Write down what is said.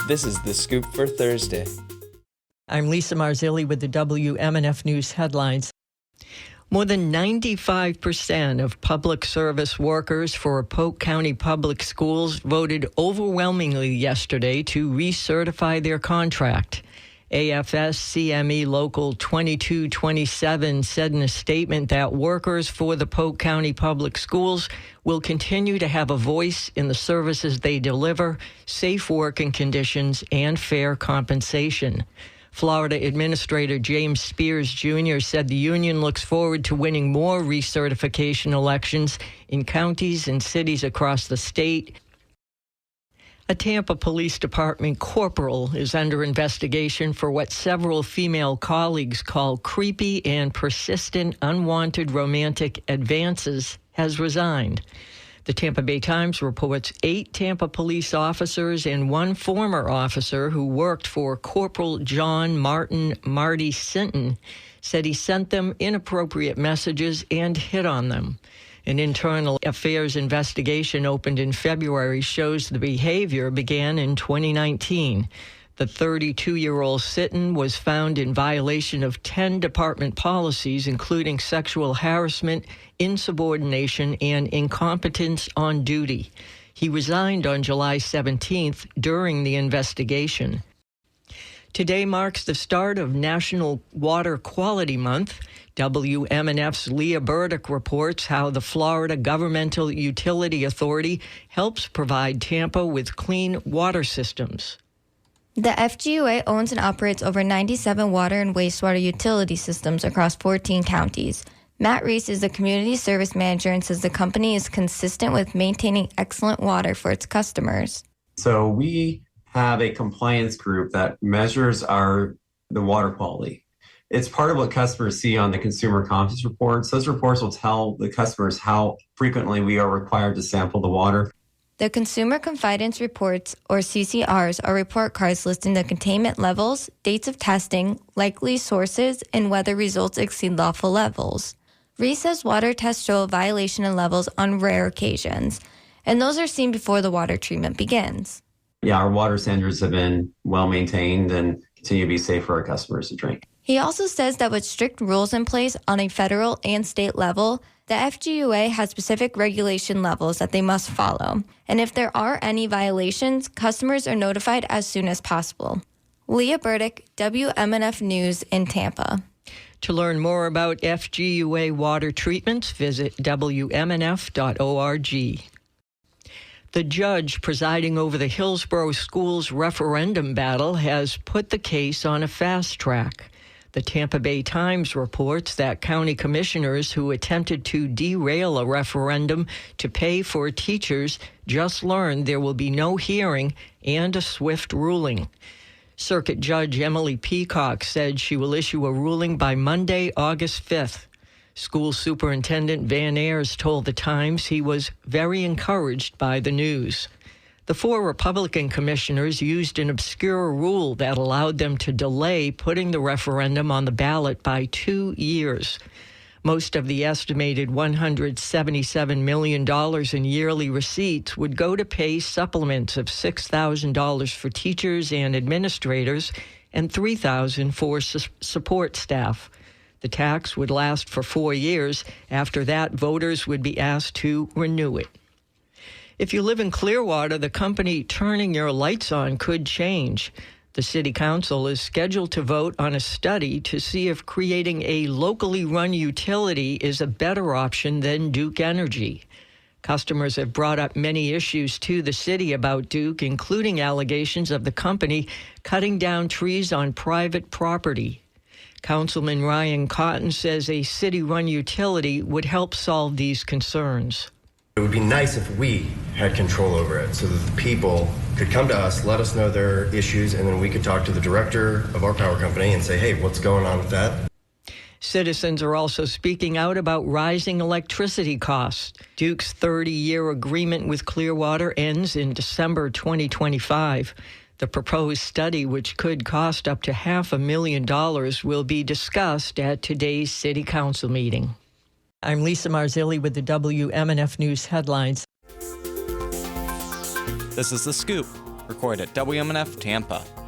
This is The Scoop for Thursday. I'm Lisa Marzilli with the WMNF News headlines. More than 95% of public service workers for Polk County Public Schools voted overwhelmingly yesterday to recertify their contract. AFS CME Local 2227 said in a statement that workers for the Polk County Public Schools will continue to have a voice in the services they deliver, safe working conditions, and fair compensation. Florida Administrator James Spears Jr. said the union looks forward to winning more recertification elections in counties and cities across the state. A Tampa Police Department corporal is under investigation for what several female colleagues call creepy and persistent unwanted romantic advances, has resigned. The Tampa Bay Times reports 8 Tampa police officers and 1 former officer who worked for Corporal John Marty Sinton said he sent them inappropriate messages and hit on them. An internal affairs investigation opened in February shows the behavior began in 2019. The 32-year-old Sinton was found in violation of 10 department policies, including sexual harassment, insubordination, and incompetence on duty. He resigned on July 17th during the investigation. Today marks the start of National Water Quality Month. WMNF's Leah Burdick reports how the Florida Governmental Utility Authority helps provide Tampa with clean water systems. The FGUA owns and operates over 97 water and wastewater utility systems across 14 counties. Matt Reese is the community service manager and says the company is consistent with maintaining excellent water for its customers. So we have a compliance group that measures the water quality. It's part of what customers see on the consumer confidence reports. Those reports will tell the customers how frequently we are required to sample the water. The Consumer Confidence Reports, or CCRs, are report cards listing the containment levels, dates of testing, likely sources, and whether results exceed lawful levels. Reese says water tests show a violation in levels on rare occasions, and those are seen before the water treatment begins. Yeah, our water standards have been well maintained and continue to be safe for our customers to drink. He also says that with strict rules in place on a federal and state level, the FGUA has specific regulation levels that they must follow. And if there are any violations, customers are notified as soon as possible. Leah Burdick, WMNF News in Tampa. To learn more about FGUA water treatments, visit WMNF.org. The judge presiding over the Hillsborough Schools referendum battle has put the case on a fast track. The Tampa Bay Times reports that county commissioners who attempted to derail a referendum to pay for teachers just learned there will be no hearing and a swift ruling. Circuit Judge Emily Peacock said she will issue a ruling by Monday, August 5th. School Superintendent Van Ayers told the Times he was very encouraged by the news. The 4 Republican commissioners used an obscure rule that allowed them to delay putting the referendum on the ballot by 2 years. Most of the estimated $177 million in yearly receipts would go to pay supplements of $6,000 for teachers and administrators and $3,000 for support staff. The tax would last for 4 years. After that, voters would be asked to renew it. If you live in Clearwater, the company turning your lights on could change. The City Council is scheduled to vote on a study to see if creating a locally run utility is a better option than Duke Energy. Customers have brought up many issues to the city about Duke, including allegations of the company cutting down trees on private property. Councilman Ryan Cotton says a city-run utility would help solve these concerns. It would be nice if we had control over it so that the people could come to us, let us know their issues, and then we could talk to the director of our power company and say, hey, what's going on with that? Citizens are also speaking out about rising electricity costs. Duke's 30-year agreement with Clearwater ends in December 2025. The proposed study, which could cost up to $500,000, will be discussed at today's City Council meeting. I'm Lisa Marzilli with the WMNF News headlines. This is The Scoop Recorded at WMNF Tampa.